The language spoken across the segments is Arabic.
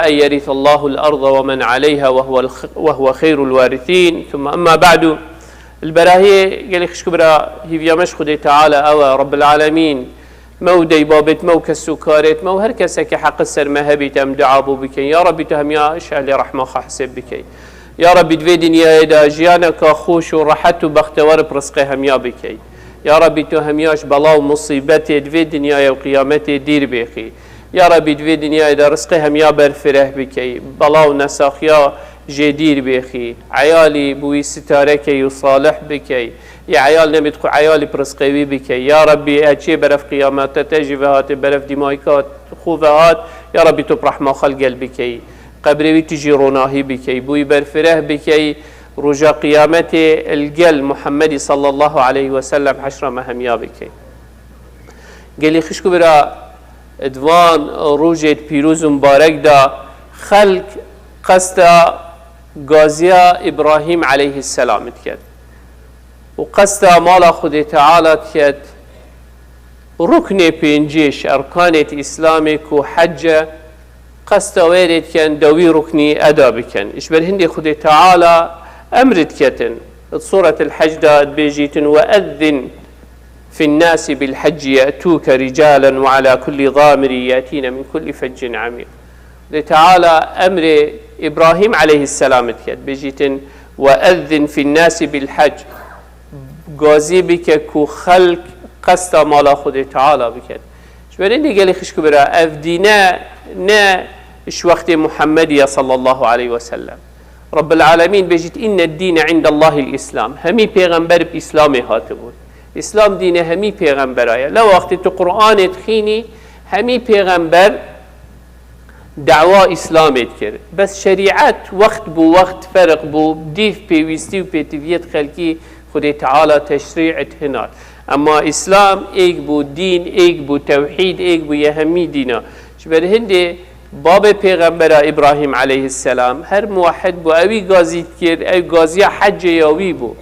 أن يرث الله الأرض ومن عليها وهو خير الوارثين. ثم أما بعد، البراهي قال خش كبرى هي مشخد تعالى أو رب العالمين مودي بابت مو كسكارت مو هر كسك حق السر مهبي تم دعابو بك يا رب تهم يا اشعل رحمه حسب بك يا رب دوي دنيا دا جيانك خوش وراحت وبختور برزقه هم يا بك يا رب تهم ياش بلا ومصيبت دوي دنيا وقيامت دير بخي يا رب دوي دنيا دا رزقه هم يا برفره بك بلا ونساخيا جدير بخي عيالي بوي ستارك يصالح بك يا عيال نمتخو عيالي برزقوي بك يا ربي اتشي برف قيامات تجيبهات برف دمايكات خوفهات يا ربي تبرح ما خلق بك قبري تجي روناهي بك بوي برفره بك رجا قيامتي القل محمد صلى الله عليه وسلم حشر مهميا بك قال لي خشكو برا ادوان روجت بيروز مبارك دا خلق قصد غازيا إبراهيم عليه السلام تكد وقصد مال خود تعالى تكد ركن بينجيش أركانة إسلامك وحجة قصد ويرد كان دوي ركني أدا بكن إشبر هندي خود تعالى أمرت كتن سورة الحج دا بيجيتن وأذن في الناس بالحج يأتوك رجالا وعلى كل ضامر يأتين من كل فج عميق تعالى أمر إبراهيم عليه السلام تكد بيجيتن وأذن في الناس بالحج غازي بك كو خلق قصد مالا خود تعالى بكد شبرين قال خشكو برا أفدينا نا إش وقت محمد صلى الله عليه وسلم رب العالمين بيجيت إن الدين عند الله الإسلام همي پیغمبر بإسلامي هاتبون إسلام دين همي پیغمبر آيا لو وقت القرآن تخيني همي پیغمبر دعوة إسلامي كر بس شريعت وقت بو وقت فرق بو ديف بيويستي وبيتفيت خلقي خد تعالى تشريعت هنا أما إسلام إيك بو دين إيك بو توحيد إيك بو يهمي دينا شبه هندي باب پیغمبر إبراهيم عليه السلام هر موحد بو أوي غازي كر أو غازي حج ياوي بو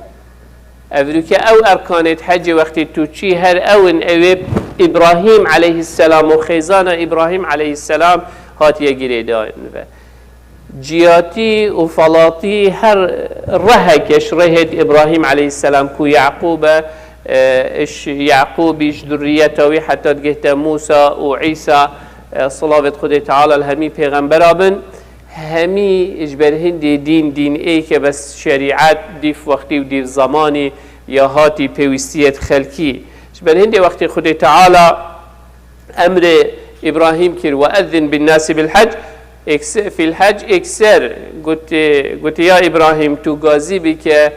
أفروك أو أركانت حج وقت توشي هر أون أوي إبراهيم عليه السلام وخيزان إبراهيم عليه السلام هاتي يجري دائن جياتي وفلاطي هر رهكش رهد إبراهيم عليه السلام كو يعقوب إش يعقوب إش ذريته حتى جهت موسى وعيسى صلاة خد تعالى الهمي پیغمبر ابن همي إجبر هندي دين إيك بس شريعات ديف وقتي وديف زماني يا هاتي بيوستيت خلقي إجبر هندي وقت خد تعالى أمر إبراهيم كير وأذن بالناس بالحج في الحج اكسر قلت يا إبراهيم تو غازي بك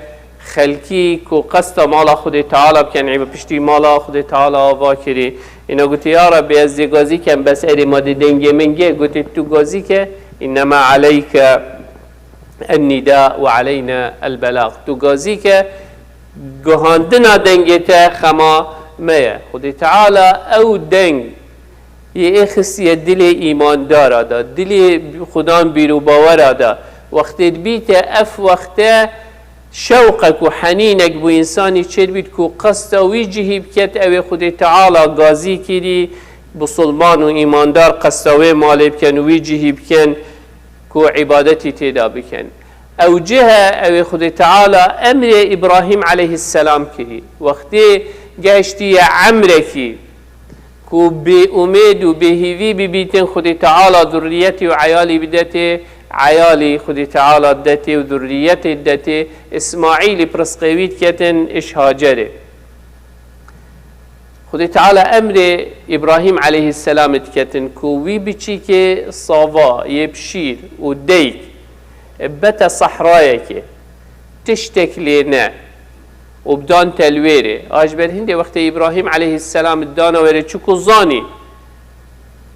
خلقي كو قصد مالا خود تعالى بكن عيب بشتي مالا خود تعالى واكري إنه قلت يا ربي از غازي كان بس اري ما دنگه منگه قلت تو غازي ك إنما عليك النداء وعلينا البلاغ تو غازي ك گهاندنا دنگه خما ما خود تعالى او دنگ یه خصیت دل ایمان داره دا دل خدان بیرو باور دا وقت بیت اف وقت شوقك و حنینك بو انسانی چه بیت کو قصد وی جهیب کت او خود تعالی غازی کری بسلمان و ایماندار قصد و مال بکن وی جهیب کن کو عبادتی تدا بکن او جهه او خود تعالی امر ابراهیم علیه السلام کری وقتی گشتی عمرکی كو بأميد وبهيفي ببيتن خدي تعالى ذريتي وعيالي بدتي عيالي خدي تعالى دتي وذريتي دتي إسماعيل برسقويت كتن إش هاجري خدي تعالى أمر إبراهيم عليه السلام تكتن كوي بيشيك صافا يبشير وديك بتا صحرايك تشتك لنا وبدان تلويري اجبر هندي وقت ابراهيم عليه السلام الدانا وري چكو زاني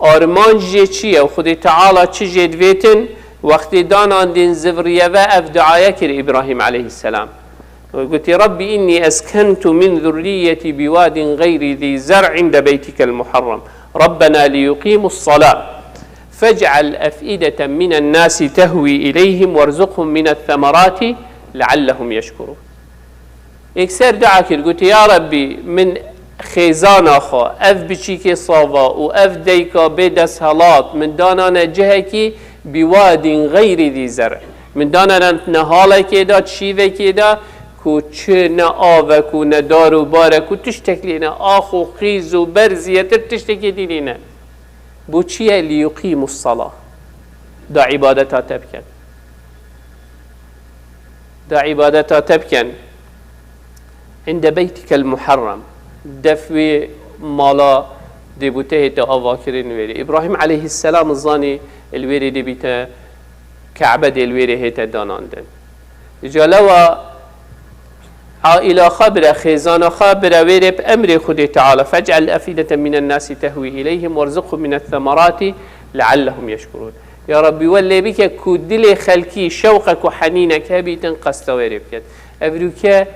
ارمان جي چيه وخدي تعالى چي جدويتن وقت دانا دين زفريه و افدعايه كر ابراهيم عليه السلام قلت ربي اني اسكنت من ذريتي بواد غير ذي زرع عند بيتك المحرم ربنا ليقيموا الصلاه فاجعل افئده من الناس تهوي اليهم وارزقهم من الثمرات لعلهم يشكرون اكسر دعا كر قلت يا ربي من خيزان اخا اف بچيكي صافا و اف ديكا بدس هلات من دانانا جهكي بواد غیر ذی زرع من دانا نهاله که دا چیوه که دا کو چه نه آوک و نه دار و بارک و تشتکلی نه آخ و خیز و برزیتر تشتکی دیلی نه بو چیه لیقیم الصلاة دا عبادتا تبکن دا عبادتا تبكن عند بيتك المحرم دفوي مالا دبوته تا آواكرين ويري إبراهيم عليه السلام الظاني الويري دبيته كعبة الويري هيتا داناندن جالوا عائلة خبرة خيزانة خبرة ويري بأمر خده تعالى فاجعل أفئدة من الناس تهوي إليهم وارزقهم من الثمرات لعلهم يشكرون يا ربي واللي بك كودلي خلكي شوقك وحنينك هبي تنقص تواري بكت أبروك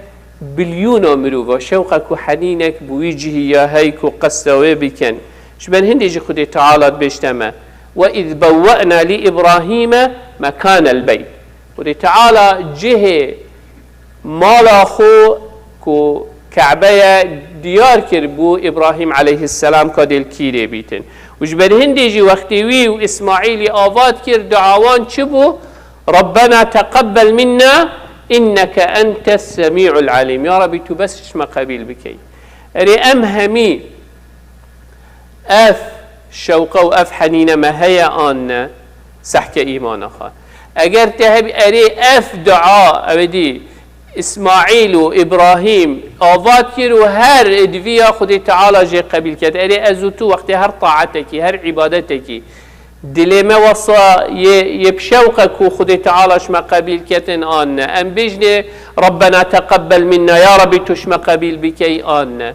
بليون مروفا شوقك وحنينك بوجهه يا هيك وقصوا بكن شبان هندي جي خدي تعالى بيشتما وإذ بوأنا لإبراهيم مكان البيت خدي تعالى جه مالا خو كو كعبه ديار كربو إبراهيم عليه السلام كادل كيري بيتن وجبر هندي جي وقتوي وإسماعيل آواد كر دعوان چبو ربنا تقبل منا إنك أنت السميع العليم يا ربي تبسش ما قبيل بكي أري أمهمي أف شوقه وأف حنين ما هيا آن سحك إيمان خا أجر تهب أري أف دعاء أبدي إسماعيل وإبراهيم آواد كيرو هر ادفيا خدي تعالى جي قبيل كت أري أزوتو وقت هر طاعتك هر عبادتك دلي ما وصى يبشوقك وخدي تعالى شما قبيل كتن آن أم بجني ربنا تقبل منا يا ربي تشما قبيل بكي آن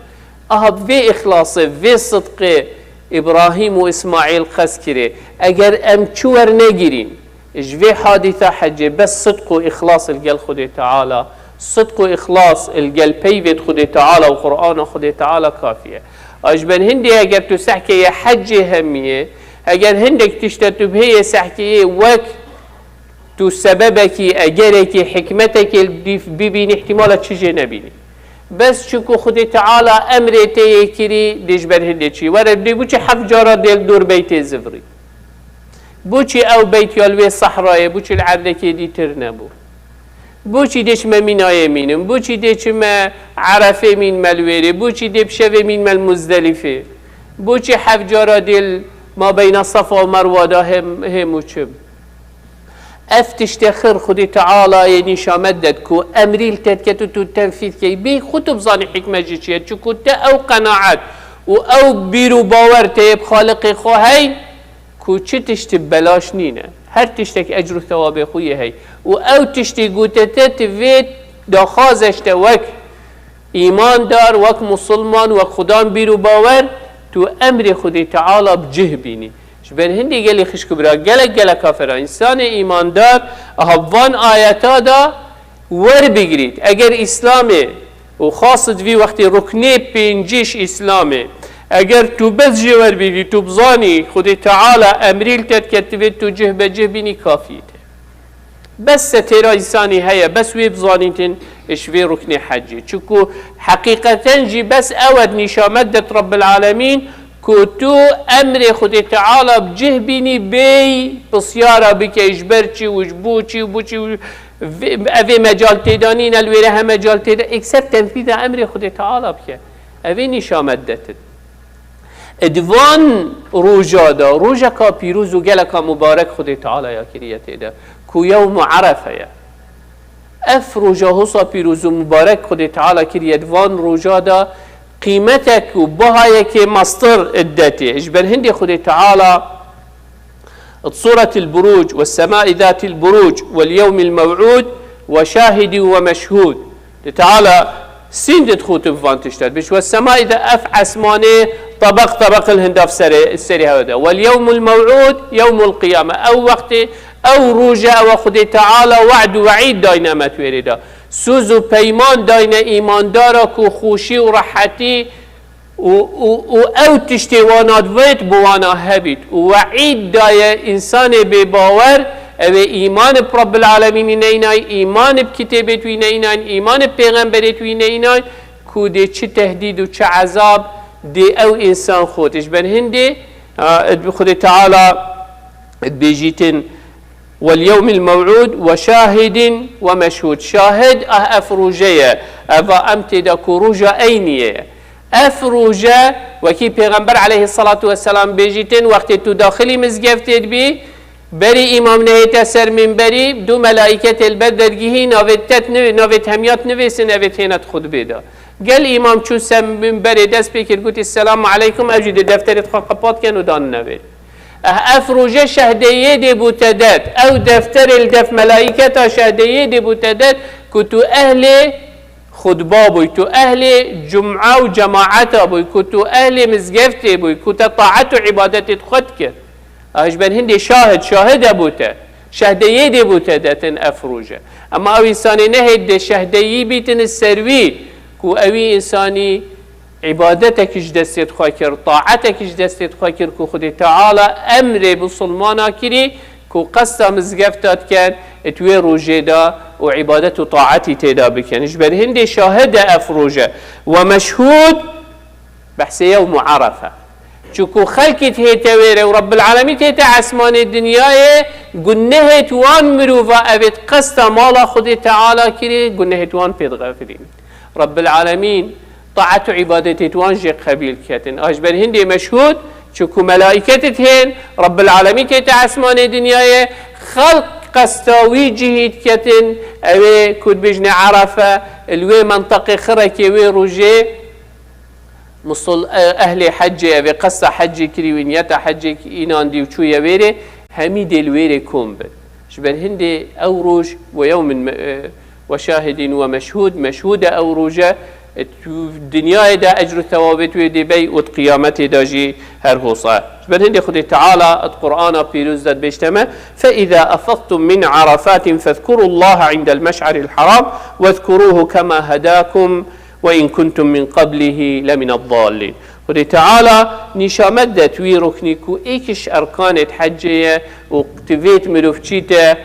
أهب في إخلاص في صدق إبراهيم وإسماعيل خسكري أجر أم تشور نجرين إجفي حادثة حجة بس صدق وإخلاص الجل خدي تعالى صدق وإخلاص الجل بيفت خدي تعالى وقرآن خدي تعالى كافية أجبن هندي أجر تسحكي حجة همية أجر هندك تشتت بهي سحكي وك تو سببك أجرك حكمتك ببين احتمالات شيء نبيني بس شكو خدي تعالى أمر تيكري ديجبر هندي شيء ورد دي بوشي حق جارة ديل دور بيت الزفري بوشي أو بيت يالوي الصحراء بوشي العردك دي ترنبو بوشي ديش ما ميناي مينم بوشي ديش ما عرفه مين ملويري بوشي دي بشوه مين ملمزدلفه بوشي حق جارة ديل ما بين الصفا ومروة هم وشم افتش تخر خدي تعالى يعني شامدد كو امريل تتكتو تنفيذ كي بي خطب ظاني حكمة جيشية شكو تا او قناعات و او بيرو باور تيب خالق خوهي كو چه تشتي بلاش نينه هر تشتك اجر ثواب خويه هي و او تشتي قوتتت فيت داخازش تا وك ايمان دار وك مسلمان وك خدان بيرو باور تو امر خدي تعالى بجه بيني شبر هندي قال لي خش كبرى قال كافر انسان ايمان دار اهوان اياتا دا ور بگرید اگر اسلامي وخاصة في وقت ركني بينجيش اسلامي اگر تو بس جور بيجي تو بزاني خدي تعالى امريل تتكتبت تو جه بجه بيني كافيته بس ترى انساني هيا بس ويبزانيتن اشوي ركن حجي چكو حقيقة جي بس اود نشامدت رب العالمين كوتو امر خدي تعالى بجه بيني بي بصيارة بك اجبرچي وجبوچي وبوچي اوه مجال تدانين الويرها مجال تدان اكسر تنفيذ امر خدي تعالى بك اوه نشامدت ادوان روجا دا روجا کا پیروز و گلکا مبارک خدي تعالى يا كريته دا كو يوم عرفه يا اف روجا هصا پیروز و مبارک خدي تعالى كريت وان روجا دا قيمتك وبهايك مصدر الداتي اجبر هندي خدي تعالى صورة البروج والسماء ذات البروج واليوم الموعود وشاهد ومشهود تعالى سندت خوتب فان تشتد بش والسماء إذا أف عسماني طبق الهنداف السري هذا واليوم الموعود يوم القيامة أو وقت أو روجا وخدي تعالى وعد وعيد داينا ما توريدا سوز و پیمان داين ايمان دارك و خوشي و راحتي و او تشتوانات ويت بوانا هبيت وعيد داي انسان بباور او ايمان برب العالمين نيناي ايمان بكتابت وينيناي ايمان بيغمبرت وينيناي كو دي چه تهديد و چه عذاب دي او انسان خودش بن هندي خد تعالى بيجيتن واليوم الموعود وشاهد ومشهود. شاهد افروجه افا امتدا كروجا اينيه افروجه وكي پیغمبر عليه الصلاة والسلام بيجيتن وقت تو داخلي مزگفتید بي بري امام نهيتا سر من بري دو ملائكة البدرگيهي ناوت هميات نويسن اوت هينت خود بيدا قال امام چو سر من بري دست بكر قلت السلام عليكم اجد دفترت خاقبات كانوا دان نويل افروجه شهديه دي بوتدات او دفتر الدف ملائكة شهديه دي بوتدات كتو اهل خطبه بوي تو اهل جمعه و جماعته بوي كتو اهل مزگفته بوي كتو طاعت و عبادت خود کرد اش بن هندي شاهد بوته شهديه دي بوته داتن افروجه اما او انساني نهد شهديه بيتن السروي كو اوي انساني عبادتك دستت خاكر طاعتك دستت خاكر كو خدي تعالى امر بسلمانا كري كو قصة مزگفتات كان اتوي روجه دا وعبادت وطاعتي تدا بكن اجبر هندي شاهد افروجه ومشهود بحث يوم عرفه چوكو خلقت هيتويره ورب العالمين تيتا عسمان الدنيا قنه توان مروفا ابت قصة مالا خدي تعالى كري قنه توان في غافرين رب العالمين طاعت عبادتي توان جي قبيل كاتن اجبر هندي مشهود چوكو ملائكتت هين رب العالمين تيتا عسمان الدنيا خلق قستاوي جهيد كتن اوه كود بجن عرفة الوي منطقة خركي وي روجي مصل اهل حجي اوه قصة حجي كريوين يتا حجي اينان دي وچو يويري همي دي الويري كوم بد شبر هندي او روج ويوم وشاهد ومشهود مشهود او روجه الدنيا دا اجر ثوابت ويدي بي وقيامتي داجي هرهوصا بل هندي خدي تعالى القرآن بيروز داد بيجتمع فإذا أفضتم من عرفات فاذكروا الله عند المشعر الحرام واذكروه كما هداكم وإن كنتم من قبله لمن الضالين خدي تعالى نشامدت وي ركنيكو ايكش أركانت حجية وقتفيت ملوفتشيته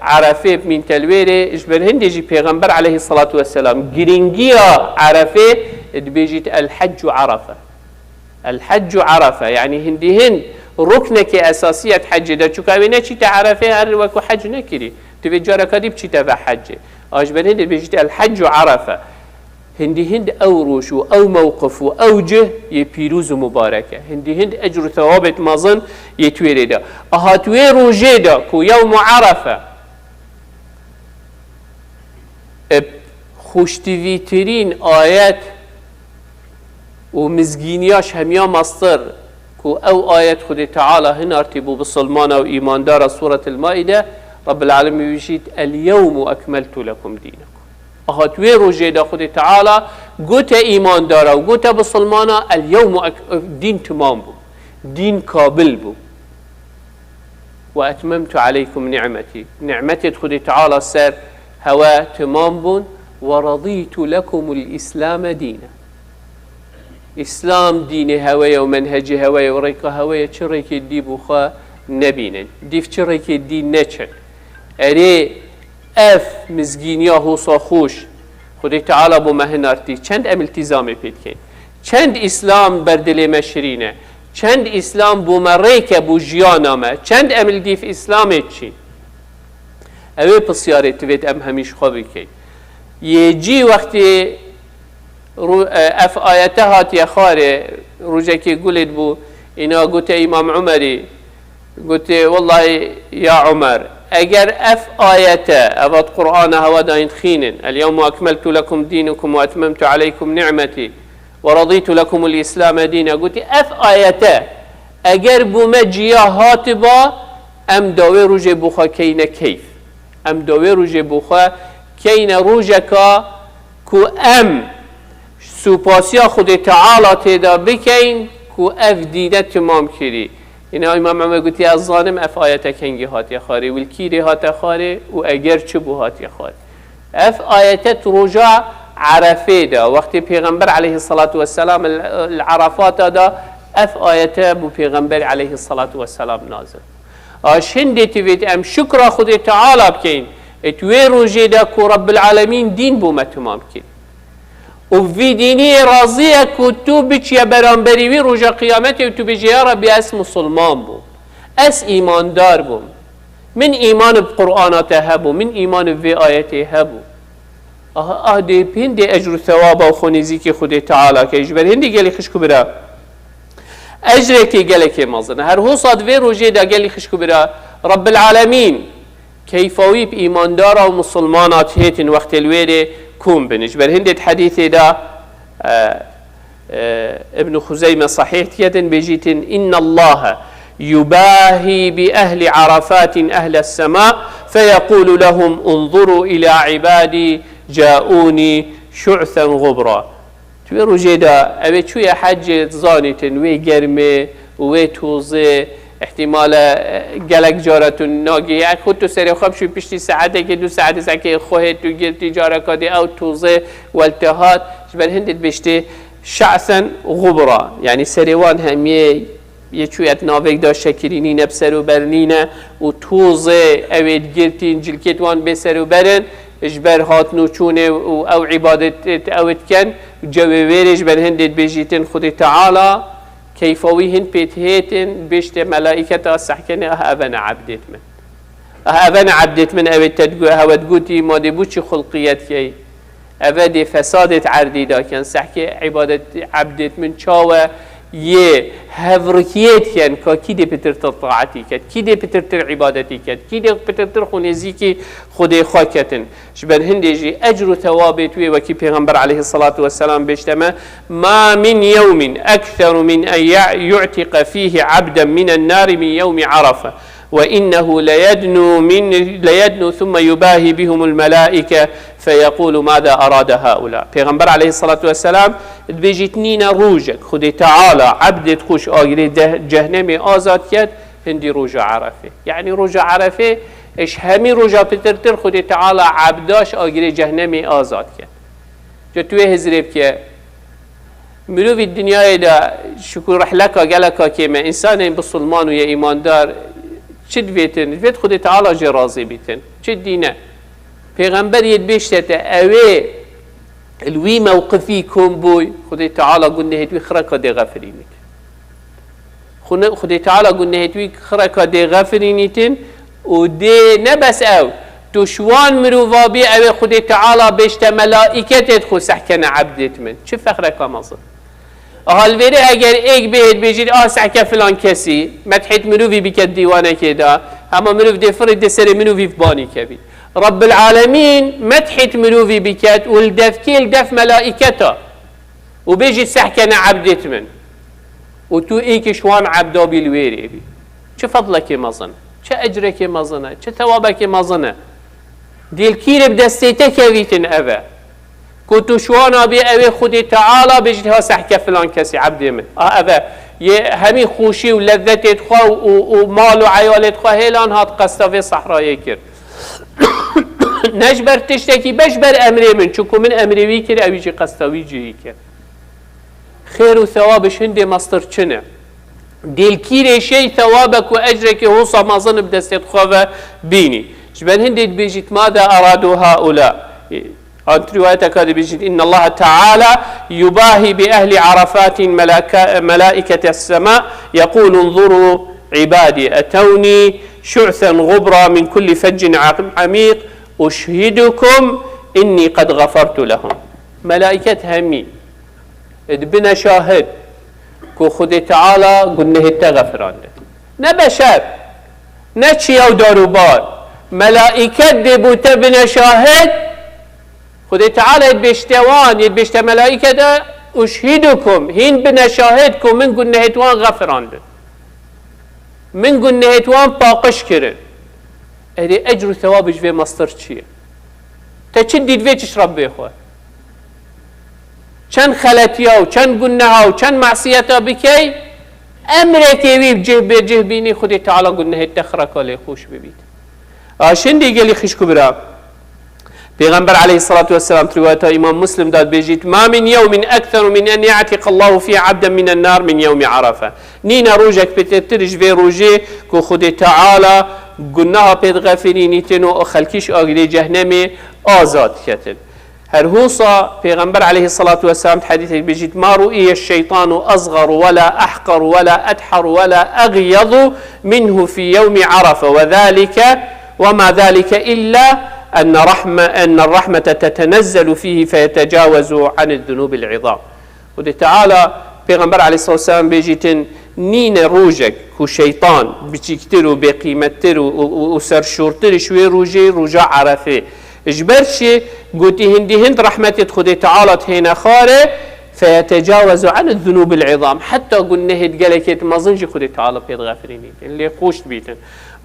عرفه من تلويره اجبر هندي جي پیغمبر عليه الصلاة والسلام جرينجيا عرفه بيجيت الحج عرفه الحج عرفه يعني هندي هند ركنك أساسية حج ده چو كاوينه چي تعرفه هر وكو حج نكري تبي جاركا دي بچي تبع حج اجبر هندي بيجيت الحج عرفه هندي هند او روشو او موقفو او جه يبيروز مباركه هندي هند اجر ثوابت مازن يتويري دا اهاتوي روجه دا كو يوم عرفه خوشتويترين آيات ومزگينياش هميا مصدر كو او آيات خد تعالى هنا ارتبوا بالصلمانة وإيمان دار سورة المائدة رب العالمين بيشيت اليوم أكملت لكم دينكم اهاتوي روجه دا خد تعالى قوت إيمان دارا وقوت بسلمانا اليوم دين تمام بو دين كابل بو وأتممت عليكم نعمتي خد تعالى سر هوا تمام بون ورضيت لكم الإسلام دينا إسلام دين هوايا ومنهج هوايا وريك هوايا چريك دي بوخا نبينا ديف چريك دي نچن اري اف مزگینیا حوصا خوش خدای تعالی بو مهنارتی چند ام التزامی پید کن چند اسلام بردل مشرینه چند اسلام بو مریک بو جیانامه چند ام الدیف اسلامه چین اوه پسیاره توید ام همیش خوابی کن یه جی وقتی اف آیته هاتی خاره روژه که گولید بو اینا گوته امام عمری گوته والله یا عمر اگر اف آياته افات قرآن هوا داين خينن اليوم أكملت لكم دينكم وأتممت عليكم نعمتي ورضيت لكم الإسلام دينا قلت اف آياته اگر بمجيا هاتبا ام داوي روجه بوخا كين كيف ام داوي روجه بوخا كين روجكا كو ام سوپاسيا خود تعالى تدا بكين كو اف دينه تمام كري اینا امام عمر گوتی از ظالم اف آیت کنگی هاتی خاری والکیری هاتی خاری و اگر چه بو هاتی خاری اف آیت رجاع عرفه دا وقتی پیغمبر علیه الصلاة والسلام العرفات دا اف آیت بو پیغمبر علیه الصلاة والسلام نازل آشنده تیوید ام شکر خود تعالی بکین اتوی روجه دا که رب العالمین دین بو ما تمام کن و في ديني راضية كتو بيش برانبري وي رجا قيامتي وتو بيجي يا ربي اس مسلمان بو اس ايمان دار بو من ایمان بقرآنات هبو، من ایمان به آیت هبو. دی پین دی اجر و ثواب و خونیزی که خود تعالی که اجبر هندی گلی خشکو برا اجر که گلی که مازنه هر هو صاد وی روژه دا گلی خشکو برا رب العالمین كيفوي بإيمان دارا ومسلمانات هيتن وقت الويري كون بنج بل هندت حديث دا ابن خزيمة صحيح يدن بيجيتن إن الله يباهي بأهل عرفات أهل السماء فيقول لهم انظروا إلى عبادي جاءوني شعثا غبرا تويرو جيدا أبي شوية حاجة زانتن وي جرمي وي توزي احتمال گلک جارتون ناگی خود تو سری خواب شوی پشتی ساعته که 2 ساعت سکه خواهد تو گرتی جاره کادی او توزه والتهات جبر هندت بشتی شعثا غبرا يعني سریوان همیه یه چویت ناوک داشت شکرینی نبسر و برنینه و توزه اوید گرتین جلکتوان بسر و برن اجبر هات نوچونه و او عبادت اوید کن جوه جبر هندت بجیتن خود تعالی كيفويهن بيتهيتن بيشت ملائكة السحكنة أهابنا عبدت من أهابنا عبدت من أبي تدقو أهود قوتي ما دي بوشي خلقيات كي أبدي فسادة عردي دا كان سحكي عبادة عبدت من شاوة يه هفركيات كان كي دي بترتر طاعتي كات كي دي بترتر عبادتي كات كي دي بترتر خونيزيكي خدي خاكتن شبر هندي أجر ثوابت وكي پیغمبر عليه الصلاة والسلام بيشتما ما من يوم أكثر من أن يعتق فيه عبدا من النار من يوم عرفة وإنه ليدنو ثم يباهي بهم الملائكة فيقول ماذا أراد هؤلاء پیغمبر عليه الصلاة والسلام بيجتنين روجك خدي تعالى عبدت خوش آگري جهنمي آزاد كد هندي روجة عرفة يعني روجة عرفة اش همي روجة بترتر خدي تعالى عبداش آگري جهنمي آزاد كد جتوه هزريب كه ملو في الدنيا دا شكور رحلكا قلقا كيما إنسان بسلمان ويا إيمان دار چد بيتن بيت خدي تعالى جرازي بيتن چد دينا پیغمبر يد بيشتت اوه الوي موقفي كون بوي خدي تعالى قلنا هتوي خرقا دي غفرينيت خدي تعالى قلنا هتوي خرقا دي غفرينيتن ودي نبس او تشوان مروفابي اوه خدي تعالى بيشت ملائكة تدخل سحكنا عبدت من چه فخرقا مصر هالویره اگر ایک بهت بجید سحکه فلان کسی مدحت مروفی بکد دیوانه که دا اما مروف دی فرد دی سر مروفی بانی کبید رب العالمين مدحت مروفي بكات والدف كيل دف ملائكته وبيجي سحكنا عبدت من وتو ايك شوان عبدا بالويري بي چه فضلك مظنه چه اجرك مظنه چه ثوابك مظنه ديل كير بدستيتك ويتن ابا كنتو شوان ابي اوي خدي تعالى بيجي ها سحكه فلان كسي عبد من ابا همي خوشي ولذت خو ومال وعيالت خو هيلان هات قصه صحراء كر نجبر تشتكي بجبر أمري من چونكو من أمري ويكر أويجي قستوي جيكر خير وثوابش هندي مصدر چنه ديل كيري شيء ثوابك وأجرك هوصا ما ظن بدستيت خوفة بيني جبن هندي بيجيت ماذا أرادوا هؤلاء هات روايتك هذه بيجيت إن الله تعالى يباهي بأهل عرفات ملائكة السماء يقول انظروا عبادي أتوني شعثا غبرا من كل فج عميق أشهدكم إني قد غفرت لهم ملائكة همي ادبنا شاهد كو خد تعالى قلنا هتغفران نبشر نتشي أو داروبار ملائكة دبوت بنا شاهد خد تعالى يدبشتوان يدبشت ملائكة دا أشهدكم هين بنا شاهدكم من قلنا هتوان غفران من قلنا هتوان باقش كرن هذه أجر ثوابش في مصدر شيء تشدد فيش ربي إخوة كان خلتيا وكان قلناها وكان معصيتها بكي أمرك يبي بجه بيني خدي تعالى قلنا هتخرك ولا يخوش ببيت شندي قال لي خش كبرى پیغمبر عليه الصلاة والسلام رواية إمام مسلم داد بيجيت ما من يوم أكثر من أن يعتق الله فيه عبدا من النار من يوم عرفة نينا روجك بتترج في روجي كو خدي تعالى قلناها بيد غافرين تنو خلكيش أغلي جهنمي آزاد كتن هرهوصا پیغمبر عليه الصلاة والسلام حديث بيجيت ما رؤي الشيطان أصغر ولا أحقر ولا أدحر ولا أغيض منه في يوم عرفة وذلك وما ذلك إلا أن الرحمة تتنزل فيه فيتجاوز عن الذنوب العظام. ودي تعالى پیغمبر علیه الصلاة والسلام بيجيتن نين روجك كو شيطان بچيكتر و بقيمتر و سرشورتر شوي روجا عرفه اجبرشي قوتي هند رحمة خدي تعالى هنا خاره فيتجاوز عن الذنوب العظام حتى قلنا هد قالك مازنج خدي تعالى بيد غافريني اللي قوشت بيتن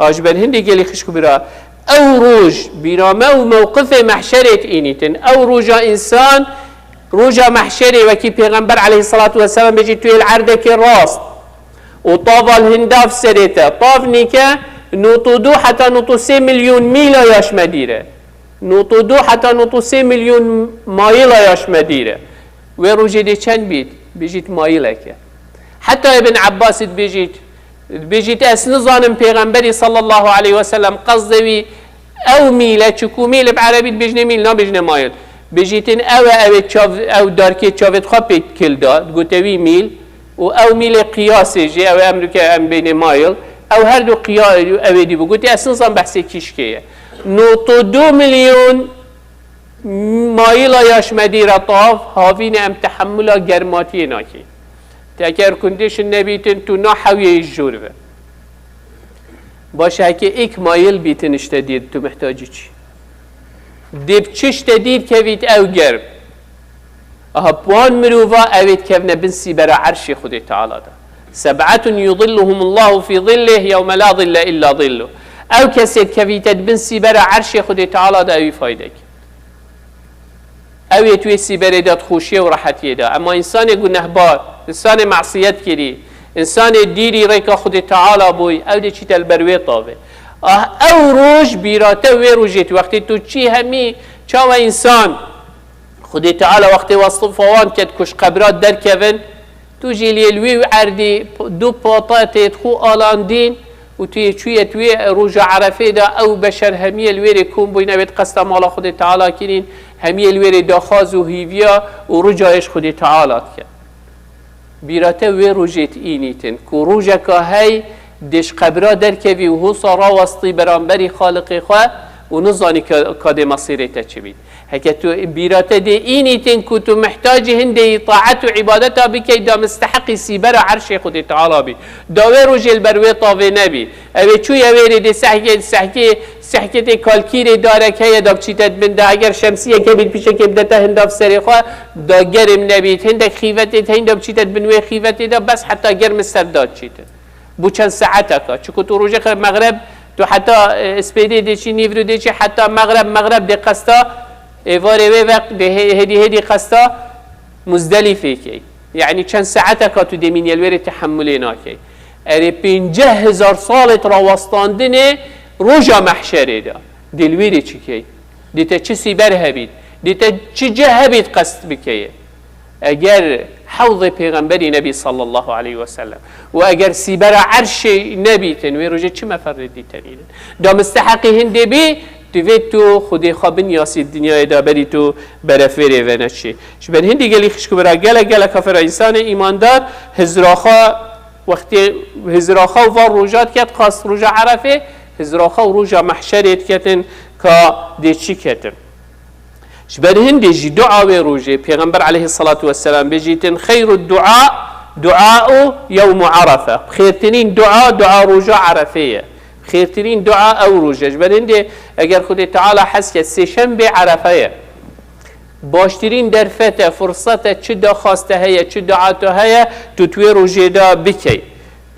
اجبر هندي قالي خشكو برا او روج بيرا موقف محشرة اينيتن او روجا انسان روجا محشري وكي پیغمبر عليه الصلاة والسلام بيجي توي العرضة كي راست وطاف الهنداف سريته طاف نيكا نوتو حتى نوتو 3 مليون ميلا ياش مديره نوتو حتى نوتو 3 مليون مايلا ياش مديره وروجي دي چند بيجيت مايلا كي حتى ابن عباس بيجيت اسنظان پیغمبري صلى الله عليه وسلم قصدوي او ميلا چكو ميل بعربي بيجني ميل نا بيجني مايل بيجيتن او داركي تشافت خابت كل داد قوتوي ميل او ميل قياسي جي او امريكا ام بين مايل او هر دو قياس او دي بقولتي اساسا بحثي كيشكيه نوتو 2 مليون مايل ياش مديره طاف هافين ام تحمل جرماتي ناكي تاكر كونديشن نبيتن تو نحوي الجوربه باشه هكي ايك مايل بيتن اشتديد تو محتاجي چي دب چش تدید كويت او گرب بوان مروفا اويت كفنا بنسي برا عرش خدي تعالى دا 7 يظلهم الله في ظله يوم لا ظل إلا ظله او كسيد كويت بنسي برا عرش خدي تعالى دا اوي فايدك اويت ويسي برا دا خوشيه وراحتيه دا اما انسان يقول نهبار انسان معصيت كري انسان ديري ريكا خدي تعالى بوي او دي چيت البروي طابه او روش بیراته و روجیت وقتی تو چی همی چاو انسان خدای تعالی وقتی وصفوان کد کش قبرات در کون تو جلیلوی و عردی دو پاطات خو آلاندین و توی روج عرفه دا او بشر همی الویر کون بوین اوید قصد مالا خدای تعالی کنین همی الویر داخاز و هیویا و روجایش خدای تعالی کن بیراته و روجیت اینیتن که روجه که های دش قبرا درکوی و هو صارا واسطی برانبری خالقی خواه و نزانی که مصیرتا چه بید هکه تو بیراته دی اینیتن که تو محتاج هنده طاعت و عبادتا بکی دا مستحقی سیبر عرش خود تعالی بی داوی رو جل بروی طاوی نبی اوی چوی اوی دی سحکت کالکیر داره که دا بچیتت بنده اگر شمسیه که بید پیشه که بدتا هنده سری خواه دا گرم نبید هنده خیوتت هنده بچیتت بنوی خیوت دا بس حتی گرم سرداد چیتن بو چند ساعتك چکو تو روزه مغرب تو حتی اسپیدی دیچی نیورو دیچی حتی مغرب دی قستا ایواره وی وقت هدی قستا مزدلفه کی یعنی چند ساعتك تو دمین یلویر تحملی ناکی اری 50,000 سالت را وستاندنه روزا محشره دا دلویری چی کی دیتا چی سیبر هبید دیتا چی جه هبید قصد بکیه اگر حوض پیغمبری نبی صلی الله علیه و سلم و اگر سیبر عرش نبی تنوی روزه چی مفردی تنینه دا مستحقی هنده بی دوید تو خودی خوابن یاسی دنیای دا بری تو برفره و نچی شبن هندی گلی خشکو برا گل کافر انسان ایماندار وقتی هزراخا و روجات کت خاص روجا عرفه هزراخا و روجا محشرت کتن که دی چی کتن شبر هندي جي دعاء وروجي پیغمبر عليه الصلاة والسلام بيجيتن خير الدعاء دعاء يوم عرفة خيرتنين دعاء روجا عرفية خيرتنين دعاء او روجا شبر هندي اگر خود تعالى حسك سيشنبه عرفية باشترين درفته فرصته چه دا خواسته هيا چه دعاته هيا تتوي روجي دا بكي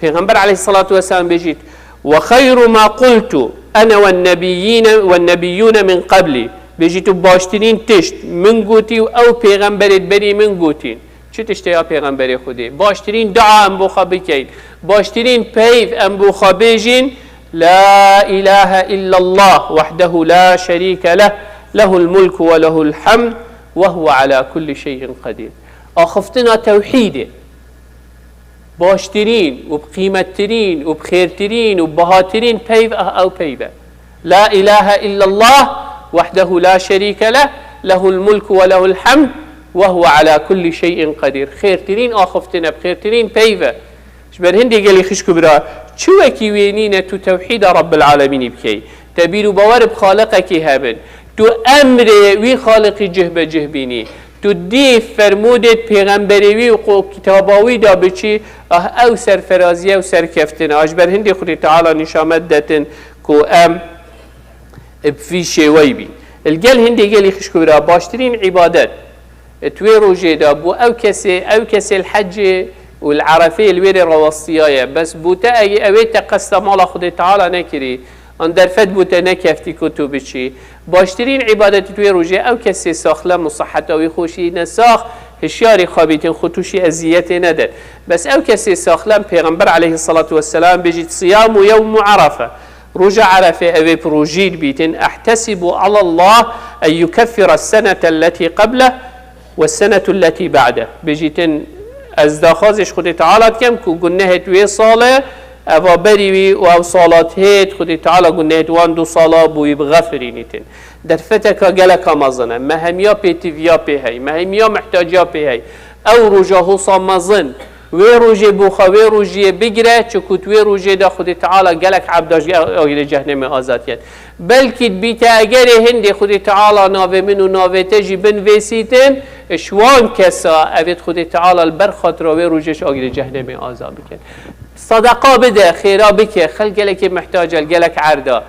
پیغمبر عليه الصلاة والسلام بيجيت وخير ما قلت انا والنبيون من قبلي بيجي تو باشترين تشت من قوتي او پیغمبرت بری من قوتين چه تشت يا پیغمبر خودي باشترين دعا ام بوخا بكين باشترين پیف ام بوخا بيجين لا اله الا الله وحده لا شريك له الملك وله الحمد وهو على كل شيء قدير اخفتنا توحيده باشترين وبقيمترين وبخيرترين وبهاترين پیف او پیفه لا اله الا الله وحده لا شريك له الملك وله الحمد وهو على كل شيء قدير خيرترين آخفتنا بخيرترين بيفا شبر هندي قال لي خشكو برا شو كي وينين تو توحيد رب العالمين بكي تبیر و باور بخالقك هبن تو امر وی خالقی جه به جه بینی تو دی فرمودت پیغمبروی و کتاباوی دا بچی او سرفرازیه و سرکفتن اجبر هندی خودی تعالی نشامت دتن کو ام بفی شوی بی الگل هندی گلی خشکو برا باشترین عبادت توی روژه دا بو او کسی الحج والعرفه الوير رواسيايا بس بوتا اوي تقصد مال خود تعالى نكري ان درفت بوتا نكفتي كتب شي باشترين عبادتي توي روجه او كسي ساخله مصحتاوي خوشي نساخ هشياري خابيتين خطوشي ازيته ندر بس او كسي ساخله پیغمبر عليه الصلاه والسلام بيجي صيام يوم عرفه رجع عرفه اوي بروجيد بيتن احتسب على الله ان يكفر السنه التي قبله والسنه التي بعده بيجيتن از داخازش خود تعالی کم که گناهت وی ساله او بریوی و او صالات هیت خود تعالی گناهت وان 2 ساله بوی بغفرینیتن در فتکا گلکا مزنه مهمیا پیتیویا پیهی مهمیا محتاجیا پیهی او رجاهو سامزن وی روجه بوخا وی روجه بگره چکوت وی روجه دا خود تعالی گلک عبداش آگیر جهنم آزاد کرد بلکه بیت اگر هندی خود تعالی ناوه من و ناوه تجی بن ویسیتن شوان کسا اوید خود تعالی البرخات را وی روجهش آگیر جهنم آزاد بکن صدقه بده خیرا بکه خل گلک محتاج گلک عردا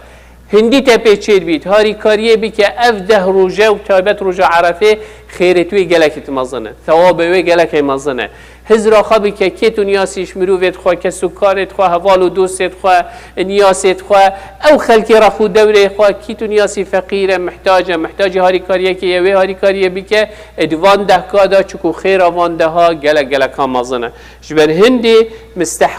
هندی تپیچید بید هاری کاریه بی که افده روژه و تایبت روژه عرفه خیرتوی گلک مزنه ثوابوی گلک مزنه هزرا خوابی که تو نیاسیش مروفت خواه که سکارت خواه حوال و دوست خواه نیاست خواه او خلکی را خود دوره خواه کی تو نیاسی فقیر محتاج هاری کاریه که یوی هاری کاریه بی که ادوان ده کادا چکو خیر آوانده ها گلک ها مزنه جبر هندی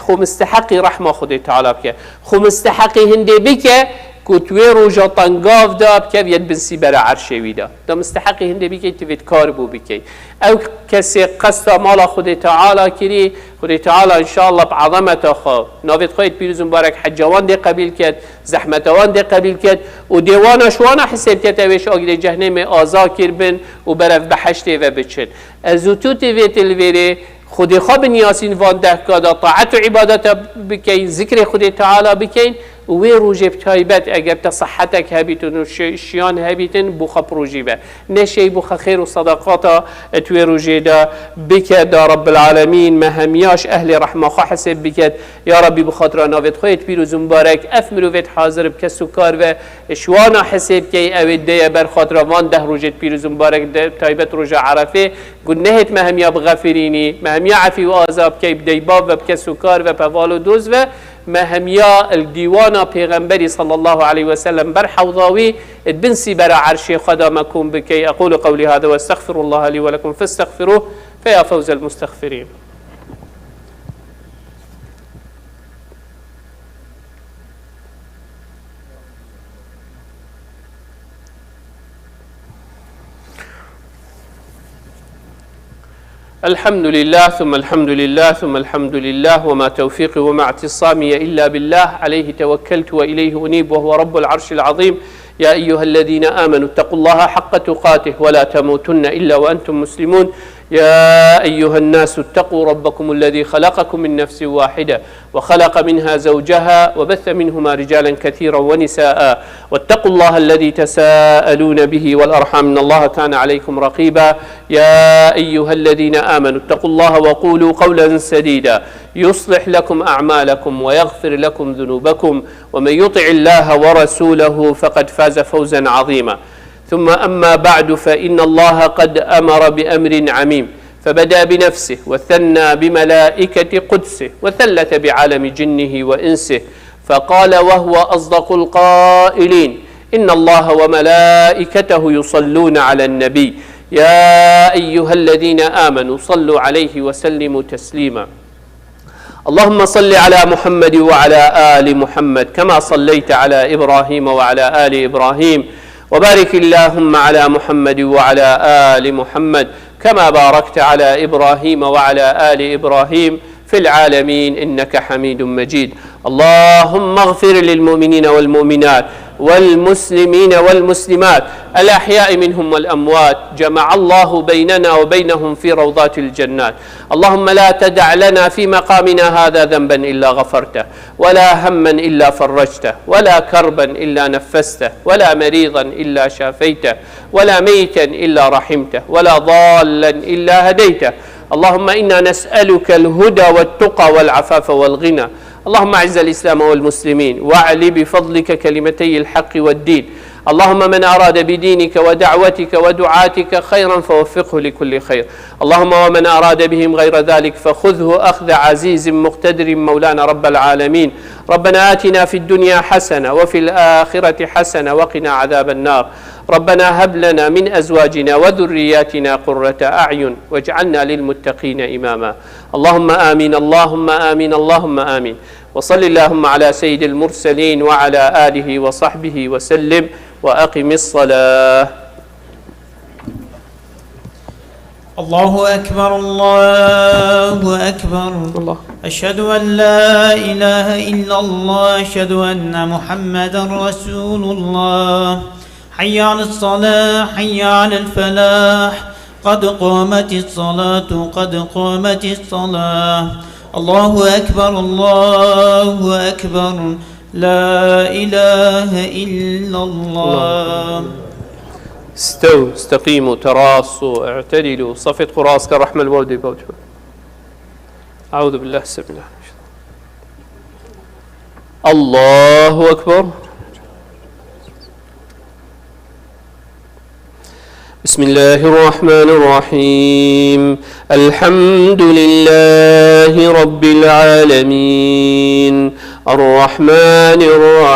مستحقی رحمه خود تعالی که خو مستحقی هندی بی که كتوي روجا طنقاف دا بكيف يدبنسي برا عرشي ويدا دا مستحقي هندي بكي تفيد كاربو بكي او كسي قصة مالا خدي تعالى كري خدي تعالى ان شاء الله بعظمة خا نافد خواهد بيروز مبارك حجوان دي قبيل كد زحمتوان دي قبيل كد وديوانا شوانا حساب كتاويش اقل جهنم آزا كربن وبرف بحشتي وبچن ازوتو تفيد الويري خدي خواب نياسين وان ده كادا طاعت و عبادت بكين ذكر خدي تعالى بكين وی روجه بتایبت اگر تصحتك هبیتون و شیان هبیتن بخا پروژیبه نشی بخا خیر و صدقاتا توی روجه دا بکد دا رب العالمین مهمیاش اهل رحمه خواه حسب بکد یا ربی بخاطر ناوید خویت پیروز مبارک افمروید حاضر بکس و کار و شوانا حسب که اوید ده بر خاطر وان ده روجه پیروز مبارک تایبت روجه عرفه گنهت مهمیا بغفرینی مهمیا عفی و آزاب که بدی باب و بکس و کار و پوال و دوز و مهميا الديوانا پیغمبري صلى الله عليه وسلم بر حوضاوي بنسي برا عرشي خدامكم بكي أقول قولي هذا واستغفر الله لي ولكم فاستغفروه فيا فوز المستغفرين. الحمد لله ثم الحمد لله ثم الحمد لله وما توفيقي وما اعتصامي إلا بالله عليه توكلت وإليه أنيب وهو رب العرش العظيم. يا أيها الذين آمنوا اتقوا الله حق تقاته ولا تموتن إلا وأنتم مسلمون. يا أيها الناس اتقوا ربكم الذي خلقكم من نفس واحدة وخلق منها زوجها وبث منهما رجالا كثيرا ونساء واتقوا الله الذي تساءلون به والأرحام إن الله كان عليكم رقيبا. يا أيها الذين آمنوا اتقوا الله وقولوا قولا سديدا يصلح لكم أعمالكم ويغفر لكم ذنوبكم ومن يطع الله ورسوله فقد فاز فوزا عظيما. ثم أما بعد فإن الله قد أمر بأمر عميم فبدأ بنفسه وثنى بملائكة قدسه وثلث بعالم جنه وإنسه فقال وهو أصدق القائلين إن الله وملائكته يصلون على النبي يا أيها الذين آمنوا صلوا عليه وسلموا تسليما. اللهم صل على محمد وعلى آل محمد كما صليت على إبراهيم وعلى آل إبراهيم وبارك اللهم على محمد وعلى آل محمد كما باركت على إبراهيم وعلى آل إبراهيم في العالمين إنك حميد مجيد. اللهم اغفر للمؤمنين والمؤمنات والمسلمين والمسلمات الأحياء منهم والأموات، جمع الله بيننا وبينهم في روضات الجنات. اللهم لا تدع لنا في مقامنا هذا ذنبا إلا غفرته، ولا هما إلا فرجته، ولا كربا إلا نفسته، ولا مريضا إلا شافيته، ولا ميتا إلا رحمته، ولا ضالا إلا هديته. اللهم إنا نسألك الهدى والتقى والعفاف والغنى. اللهم أعز الإسلام والمسلمين، واعل بفضلك كلمتي الحق والدين. اللهم من أراد بدينك ودعوتك ودعاتك خيرا فوفقه لكل خير. اللهم ومن أراد بهم غير ذلك فخذه أخذ عزيز مقتدر مولانا رب العالمين. ربنا آتنا في الدنيا حسنة وفي الآخرة حسنة وقنا عذاب النار. ربنا هب لنا من أزواجنا وذرياتنا قرة أعين واجعلنا للمتقين إماما. اللهم آمين اللهم آمين اللهم آمين. وصل اللهم على سيد المرسلين وعلى آله وصحبه وسلم، وأقم الصلاة. الله أكبر الله أكبر. الله. أشهد أن لا إله إلا الله، أشهد أن محمدا رسول الله. حي على الصلاة حي على الفلاح، قد قامت الصلاة قد قامت الصلاة. الله أكبر الله أكبر، لا إله إلا الله. استووا استقيموا تراصوا اعتدلوا، صفت قراص كالرحمة الودي بوجه. أعوذ بالله السميع العليم. الله أكبر. بسم الله الرحمن الرحيم. الحمد لله رب العالمين، الرحمن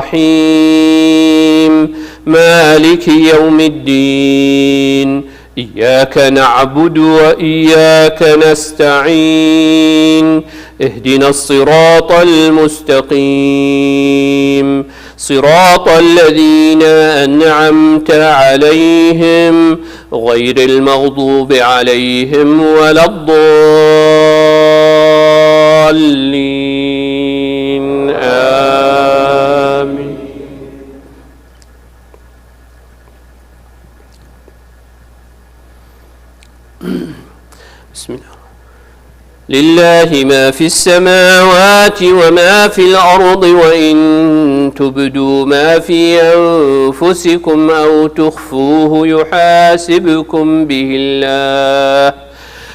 الرحيم، مالك يوم الدين. إياك نعبد وإياك نستعين، اهدنا الصراط المستقيم، صراط الذين أنعمت عليهم غير المغضوب عليهم ولا الضالين. آمين. بسم الله. لله ما في السماوات وما في الأرض، وإن تبدوا ما في أنفسكم أو تخفوه يحاسبكم به الله،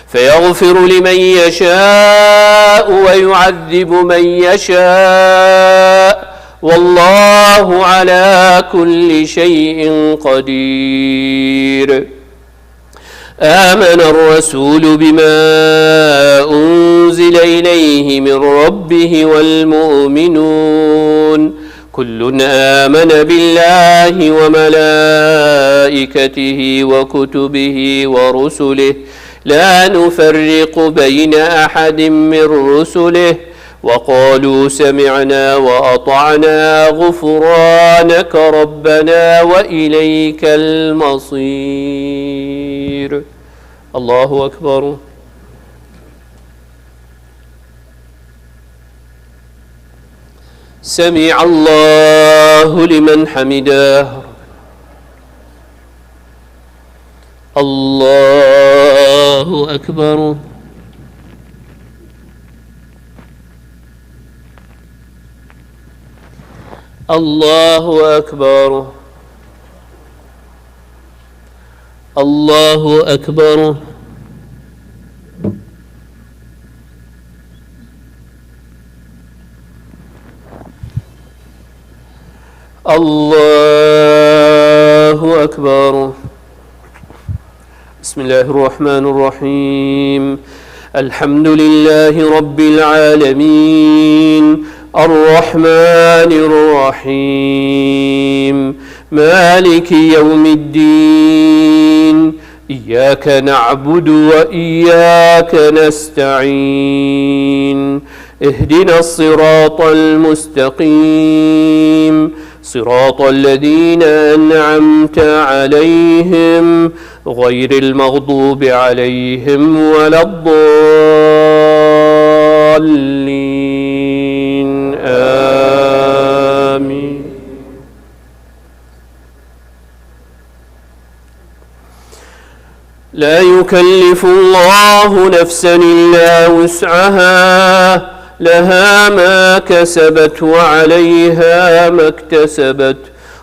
فيغفر لمن يشاء ويعذب من يشاء، والله على كل شيء قدير. آمن الرسول بما أنزل إليه من ربه والمؤمنون كل آمن بالله وملائكته وكتبه ورسله لا نفرق بين أحد من رسله، وقالوا سمعنا وأطعنا غفرانك ربنا وإليك المصير. الله أكبر. سمع الله لمن حمده. الله أكبر. الله أكبر. الله أكبر. الله أكبر. بسم الله الرحمن الرحيم. الحمد لله رب العالمين، الرحمن الرحيم، مالك يوم الدين. إياك نعبد وإياك نستعين، اهدنا الصراط المستقيم، صراط الذين أنعمت عليهم غير المغضوب عليهم ولا الضالين. آمين. لا يكلف الله نفسا إلا وسعها لها ما كسبت وعليها ما اكتسبت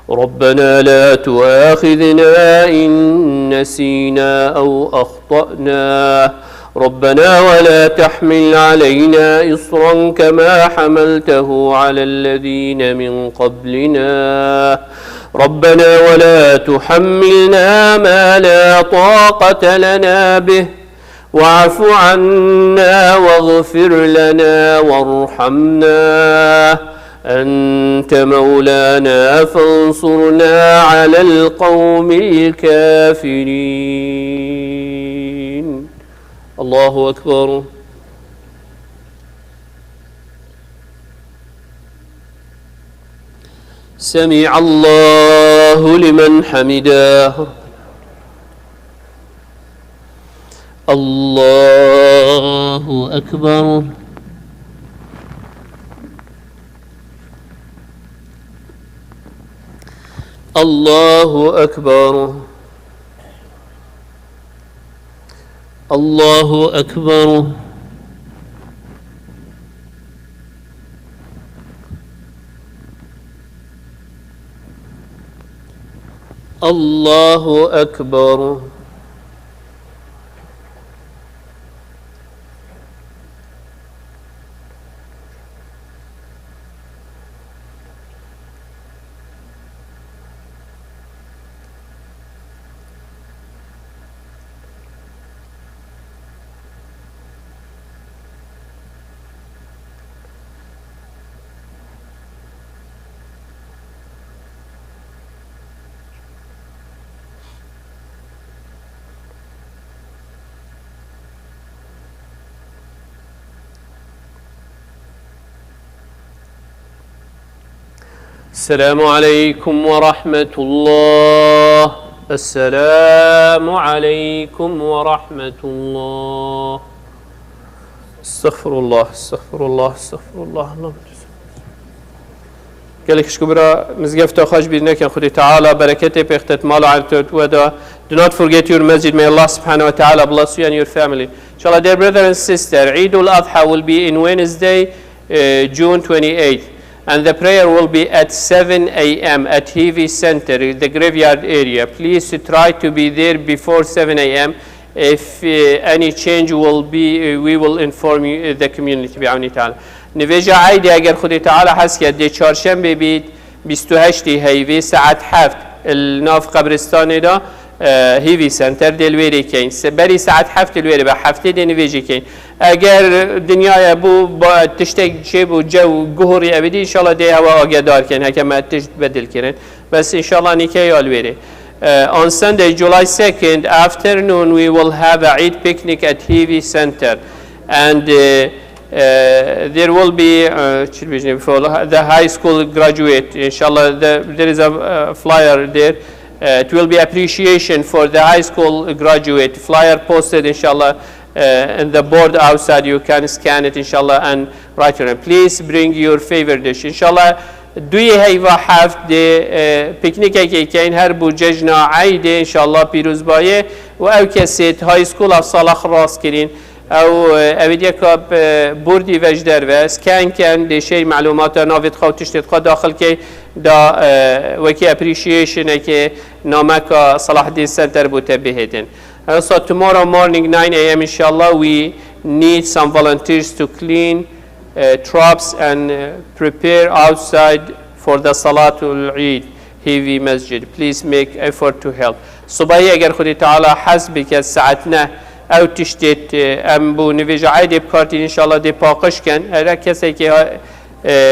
ربنا لا تؤاخذنا إن نسينا أو أخطأنا ربنا ولا تحمل علينا إصرا كما حملته على الذين من قبلنا ربنا ولا تحملنا ما لا طاقة لنا به واعف عنا واغفر لنا وارحمنا أنت مولانا فانصرنا على القوم الكافرين. الله أكبر. سمع الله لمن حمده. الله أكبر. الله أكبر. الله أكبر. الله أكبر. السلام عليكم ورحمة الله. السلام عليكم ورحمة الله. استغفر الله استغفر الله استغفر الله. اللهم قالك شكرا مزقفت خاش بإذنك يا خدي تعالى بركته بيختت مالا عن ودا. Do not forget your masjid. May Allah subhanahu wa ta'ala bless you and your family. Inshallah, dear brother and sister, Eid al-Adha will be in Wednesday, June 28th. And the prayer will be at 7 a.m. at Hivi Center, the graveyard area. Please try to be there before 7 a.m. If any change will be, we will inform you, the community بعون تعالى. نویجا عیدی اگر خودی تعالی حس کرد دی چهارشنبه بید 28 هیوی ساعت 7 الناف قبرستان دا هیوی سنتر دلویری کین بری ساعت 7 الویری به هفته دی نویجی کین اگر دنیای بو با تشتک چه بو جو گهوری ابدی انشالله دی هوا آگدار کن هکم تشت بدل کنن بس انشالله نیکی الویری. On Sunday, July 2nd afternoon, we will have a Eid picnic at Hivi Center, and there will be for the high school graduate. Inshallah, there is a flyer there. It will be appreciation for the high school graduate. Flyer posted, inshallah, in the board outside. You can scan it, inshallah, and write your name. Please bring your favorite dish, inshallah. دوی هیوا هفت پیکنیکی که کین هر بو ججنا عید انشالله پیروز بایه و او کسیت های سکول اف صالح راست کرین او اویدیا کاب بردی وجدر و سکن کن دیشه معلومات ناوید خواهد تشتید خواهد داخل که دا وکی اپریشیشنه که نامک صلاح الدین سنتر بوده بهدن. So tomorrow morning 9 a.m. inshallah we need some volunteers to clean traps and prepare outside for the Salatul Eid Hivi Masjid. Please make effort to help. صباحی اگر خودی تعالی حسب که ساعتنا او تشتیت ام بو نویج عیدی بکارتین انشالله دی پاقش کن هر کسی که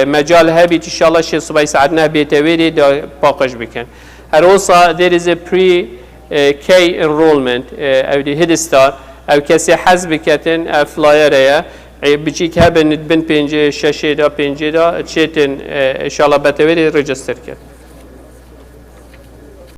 مجال هبیت انشالله شی صباحی ساعتنا بیتویری دا پاقش بکن. And also there is a pre-K enrollment او دی head start او کسی حسب کتن فلایره بچیک هبن بن 5 6 دا 5 دا چتن ان شاء الله بتوری رجستر کرد.